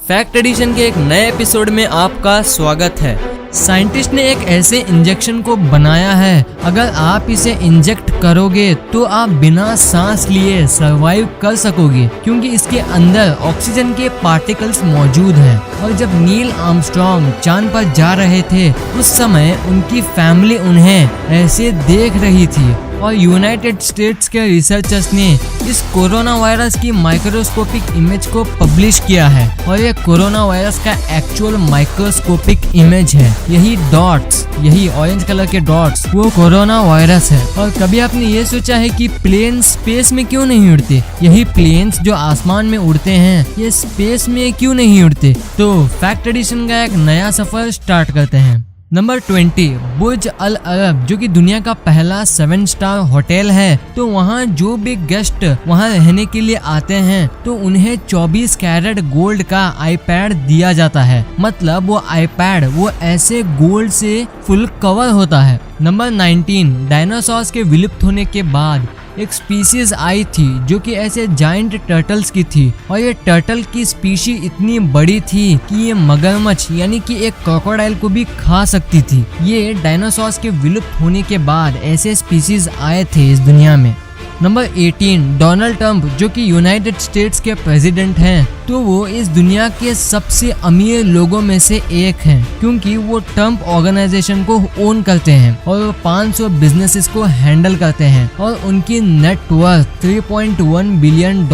Fact addition के एक नए एपिसोड में आपका स्वागत है। साइंटिस्ट ने एक ऐसे इंजेक्शन को बनाया है, अगर आप इसे इंजेक्ट करोगे तो आप बिना सांस लिए सरवाइव कर सकोगे, क्योंकि इसके अंदर ऑक्सीजन के पार्टिकल्स मौजूद हैं। और जब नील आर्मस्ट्रॉन्ग चांद पर जा रहे थे उस समय उनकी फैमिली उन्हें ऐसे देख रही थी। और यूनाइटेड स्टेट्स के रिसर्चर्स ने इस कोरोना वायरस की माइक्रोस्कोपिक इमेज को पब्लिश किया है, और ये कोरोना वायरस का एक्चुअल माइक्रोस्कोपिक इमेज है। यही डॉट्स, यही ऑरेंज कलर के डॉट्स, वो कोरोना वायरस है। और कभी आपने ये सोचा है कि प्लेन स्पेस में क्यों नहीं उड़ते? यही प्लेन्स जो आसमान में उड़ते हैं, ये स्पेस में क्यों नहीं उड़ते? तो फैक्ट एडिशन का एक नया सफर स्टार्ट करते हैं। नंबर 20, बुर्ज अल अरब, जो कि दुनिया का पहला 7 स्टार होटल है। तो वहाँ जो भी गेस्ट वहाँ रहने के लिए आते हैं तो उन्हें 24 कैरेट गोल्ड का आईपैड दिया जाता है। मतलब वो आईपैड वो ऐसे गोल्ड से फुल कवर होता है। नंबर 19, डायनासोर्स के विलुप्त होने के बाद एक स्पीशीज आई थी जो कि ऐसे जायंट टर्टल्स की थी, और ये टर्टल की स्पीशी इतनी बड़ी थी कि ये मगरमच्छ यानी कि एक क्रोकोडाइल को भी खा सकती थी। ये डायनासोर्स के विलुप्त होने के बाद ऐसे स्पीशीज आए थे इस दुनिया में। नंबर 18, डोनाल्ड ट्रंप, जो कि यूनाइटेड स्टेट्स के प्रेसिडेंट हैं, तो वो इस दुनिया के सबसे अमीर लोगों में से एक हैं, क्योंकि वो ट्रंप ऑर्गेनाइजेशन को ओन करते हैं और वो 500 बिजनेसेस को हैंडल करते हैं, और उनकी नेट वर्थ $3.1 बिलियन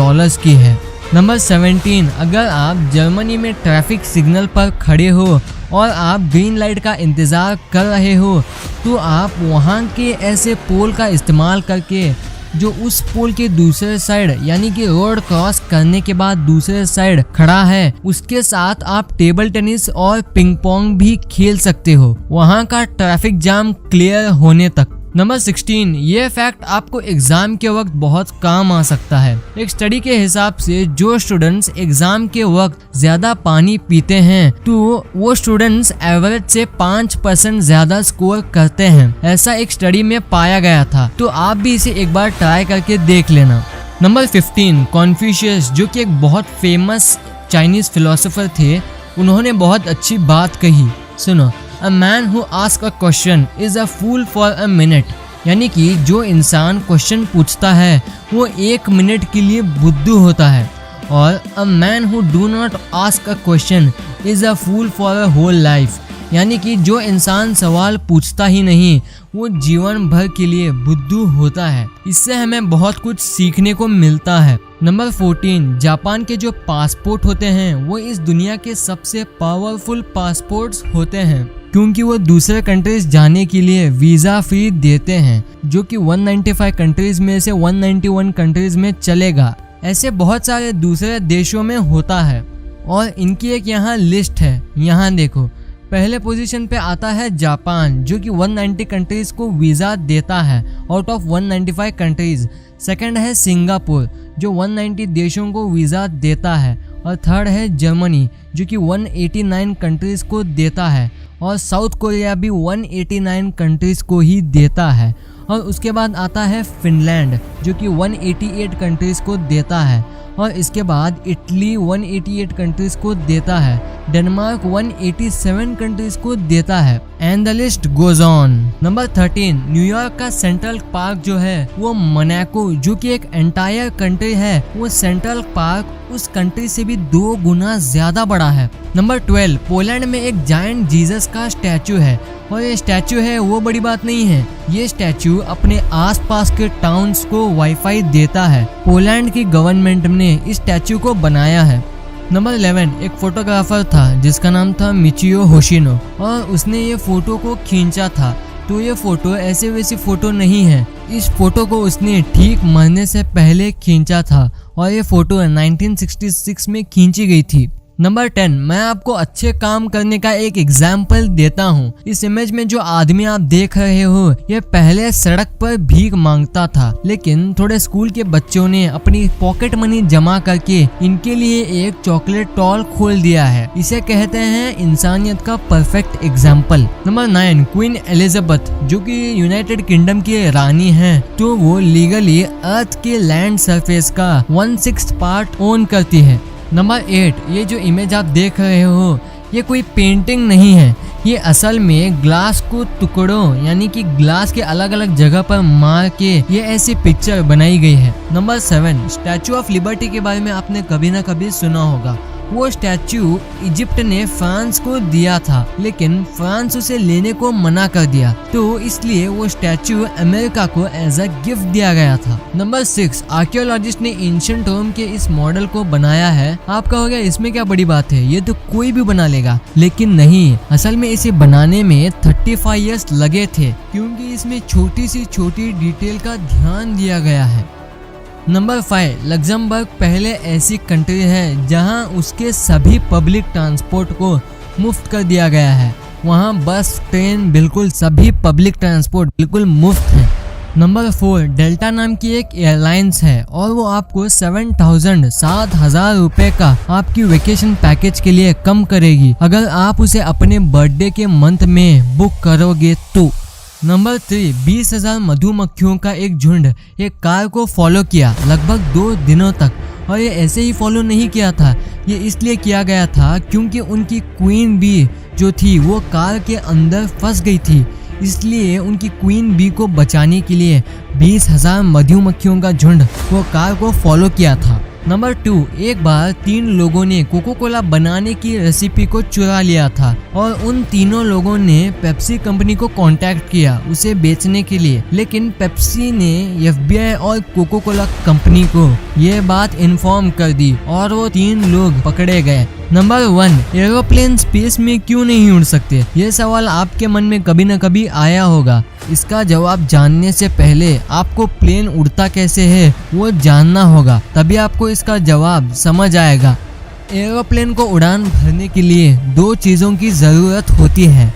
की है। नंबर 17, अगर आप जर्मनी में ट्रैफिक सिग्नल पर खड़े हो और आप ग्रीन लाइट का इंतजार कर रहे हो, तो आप वहाँ के ऐसे पोल का इस्तेमाल करके जो उस पोल के दूसरे साइड यानी कि रोड क्रॉस करने के बाद दूसरे साइड खड़ा है, उसके साथ आप टेबल टेनिस और पिंग पोंग भी खेल सकते हो, वहाँ का ट्रैफिक जाम क्लियर होने तक। नंबर 16, ये फैक्ट आपको एग्जाम के वक्त बहुत काम आ सकता है। एक स्टडी के हिसाब से जो स्टूडेंट्स एग्जाम के वक्त ज्यादा पानी पीते हैं तो वो स्टूडेंट्स एवरेज से 5% ज्यादा स्कोर करते हैं, ऐसा एक स्टडी में पाया गया था। तो आप भी इसे एक बार ट्राई करके देख लेना। नंबर 15, कॉन्फ्यूशियस, जो कि एक बहुत फेमस चाइनीज फिलोसोफर थे, उन्होंने बहुत अच्छी बात कही। सुनो, A man who asks a question is a fool for a minute, यानी कि जो इंसान क्वेश्चन पूछता है वो 1 मिनट के लिए बुद्धू होता है, और a man who do not ask a question is a fool for a whole life, यानी कि जो इंसान सवाल पूछता ही नहीं वो जीवन भर के लिए बुद्धू होता है। इससे हमें बहुत कुछ सीखने को मिलता है। नंबर 14, जापान के जो पासपोर्ट होते हैं वो इस दुनिया के सबसे पावरफुल पासपोर्ट्स होते हैं, क्योंकि वो दूसरे कंट्रीज जाने के लिए वीज़ा फ्री देते हैं, जो कि 195 कंट्रीज में से 191 कंट्रीज में चलेगा। ऐसे बहुत सारे दूसरे देशों में होता है, और इनकी एक यहाँ लिस्ट है। यहाँ देखो, पहले पोजीशन पे आता है जापान, जो कि 190 कंट्रीज को वीज़ा देता है आउट ऑफ 195 कंट्रीज। सेकंड है सिंगापुर, जो 190 देशों को वीज़ा देता है, और थर्ड है जर्मनी, जो कि 189 कंट्रीज को देता है, और साउथ कोरिया भी 189 कंट्रीज को ही देता है। और उसके बाद आता है फिनलैंड, जो कि 188 कंट्रीज को देता है, और इसके बाद इटली 188 कंट्रीज को देता है, डेनमार्क 187 कंट्रीज को देता है, and the list goes on. Number 13, New York का सेंट्रल पार्क जो है वो मोनाको, जो कि एक एंटायर कंट्री है, वो सेंट्रल पार्क उस कंट्री से भी 2 गुना ज्यादा बड़ा है। नंबर 12, पोलैंड में एक जायंट जीसस का स्टैचू है, और ये स्टैचू है वो बड़ी बात नहीं है, ये स्टैचू अपने आसपास के टाउन्स को वाईफाई देता है। पोलैंड की गवर्नमेंट ने इस स्टैचू को बनाया है। नंबर 11, एक फोटोग्राफर था जिसका नाम था मिचियो होशिनो, और उसने ये फोटो को खींचा था। तो ये फोटो ऐसे वैसी फोटो नहीं है, इस फोटो को उसने ठीक मरने से पहले खींचा था, और ये फोटो 1966 में खींची गई थी। नंबर 10, मैं आपको अच्छे काम करने का एक एग्जाम्पल देता हूँ। इस इमेज में जो आदमी आप देख रहे हो ये पहले सड़क पर भीख मांगता था, लेकिन थोड़े स्कूल के बच्चों ने अपनी पॉकेट मनी जमा करके इनके लिए एक चॉकलेट टॉल खोल दिया है। इसे कहते हैं इंसानियत का perfect example. Number 9, queen Elizabeth, जो कि यूनाइटेड किंगडम की रानी है, तो वो लीगली अर्थ के लैंड सरफेस का 1/6 पार्ट ओन करती है। नंबर 8, ये जो इमेज आप देख रहे हो ये कोई पेंटिंग नहीं है, ये असल में ग्लास को टुकड़ों यानी कि ग्लास के अलग अलग जगह पर मार के ये ऐसी पिक्चर बनाई गई है। नंबर 7, स्टैचू ऑफ लिबर्टी के बारे में आपने कभी ना कभी सुना होगा। वो स्टैचू इजिप्ट ने फ्रांस को दिया था, लेकिन फ्रांस उसे लेने को मना कर दिया, तो इसलिए वो स्टैचू अमेरिका को एज अ गिफ्ट दिया गया था। नंबर 6, आर्कियोलॉजिस्ट ने एंशिएंट रोम के इस मॉडल को बनाया है। आप कहोगे इसमें क्या बड़ी बात है, ये तो कोई भी बना लेगा, लेकिन नहीं, असल में इसे बनाने में 35 इयर्स लगे थे, क्योंकि इसमें छोटी सी छोटी डिटेल का ध्यान दिया गया है। नंबर 5, लग्जमबर्ग पहले ऐसी कंट्री है जहां उसके सभी पब्लिक ट्रांसपोर्ट को मुफ्त कर दिया गया है। वहां बस, ट्रेन, बिल्कुल सभी पब्लिक ट्रांसपोर्ट बिल्कुल मुफ्त है। नंबर 4, डेल्टा नाम की एक एयरलाइंस है और वो आपको 7,000 रुपए का आपकी वेकेशन पैकेज के लिए कम करेगी अगर आप उसे अपने बर्थडे के मंथ में बुक करोगे तो। नंबर 3, 20,000 मधुमक्खियों का एक झुंड एक कार को फॉलो किया लगभग 2 दिनों तक, और ये ऐसे ही फॉलो नहीं किया था, ये इसलिए किया गया था क्योंकि उनकी क्वीन बी जो थी वो कार के अंदर फंस गई थी, इसलिए उनकी क्वीन बी को बचाने के लिए 20,000 मधुमक्खियों का झुंड वो कार को फॉलो किया था। नंबर 2, एक बार 3 लोगों ने कोको कोला बनाने की रेसिपी को चुरा लिया था और उन तीनों लोगों ने पेप्सी कंपनी को कांटेक्ट किया उसे बेचने के लिए, लेकिन पेप्सी ने FBI और कोको कोला कंपनी को ये बात इन्फॉर्म कर दी और वो 3 लोग पकड़े गए। नंबर 1, एरोप्लेन स्पेस में क्यों नहीं उड़ सकते? ये सवाल आपके मन में कभी न कभी आया होगा। इसका जवाब जानने से पहले आपको प्लेन उड़ता कैसे है वो जानना होगा, तभी आपको इसका जवाब समझ आएगा। एरोप्लेन को उड़ान भरने के लिए 2 चीज़ों की ज़रूरत होती है।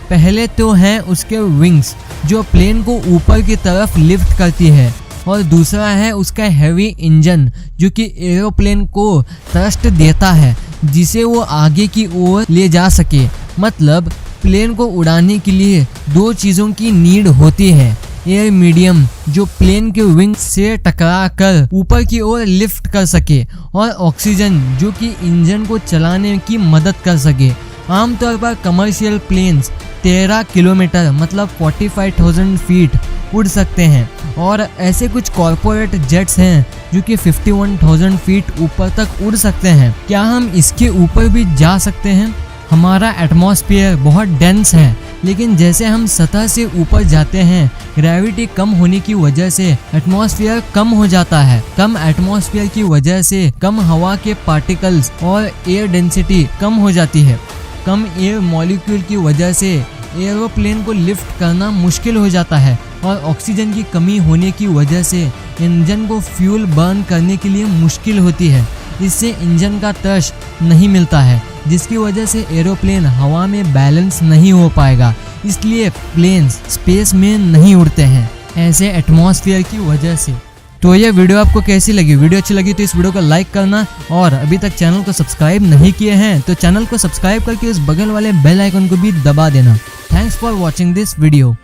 पहले तो है उसके विंग्स जो प्लेन को ऊपर की तरफ लिफ्ट करती है, और दूसरा है उसका हैवी इंजन जो कि एरोप्लेन को थ्रस्ट देता है जिसे वो आगे की ओर ले जा सके। मतलब प्लेन को उड़ाने के लिए 2 चीज़ों की नीड होती है। एयर मीडियम जो प्लेन के विंग से टकरा कर ऊपर की ओर लिफ्ट कर सके, और ऑक्सीजन जो कि इंजन को चलाने की मदद कर सके। आमतौर पर कमर्शियल प्लेन्स 13 किलोमीटर मतलब 45,000 फीट उड़ सकते हैं, और ऐसे कुछ कॉर्पोरेट जेट्स हैं जो कि 51,000 फीट ऊपर तक उड़ सकते हैं। क्या हम इसके ऊपर भी जा सकते हैं? हमारा एटमॉस्फेयर बहुत डेंस है, लेकिन जैसे हम सतह से ऊपर जाते हैं ग्रेविटी कम होने की वजह से एटमॉस्फेयर कम हो जाता है। कम एटमॉस्फेयर की वजह से कम हवा के पार्टिकल्स और एयर डेंसिटी कम हो जाती है। कम एयर मॉलिक्यूल की वजह से एरोप्लेन को लिफ्ट करना मुश्किल हो जाता है, और ऑक्सीजन की कमी होने की वजह से इंजन को फ्यूल बर्न करने के लिए मुश्किल होती है। इससे इंजन का थ्रस्ट नहीं मिलता है, जिसकी वजह से एरोप्लेन हवा में बैलेंस नहीं हो पाएगा, इसलिए प्लेन्स स्पेस में नहीं उड़ते हैं ऐसे एटमॉस्फेयर की वजह से। तो ये वीडियो आपको कैसी लगी? वीडियो अच्छी लगी तो इस वीडियो को लाइक करना, और अभी तक चैनल को सब्सक्राइब नहीं किए हैं तो चैनल को सब्सक्राइब करके उस बगल वाले बेल आइकन को भी दबा देना। Thanks for watching this video.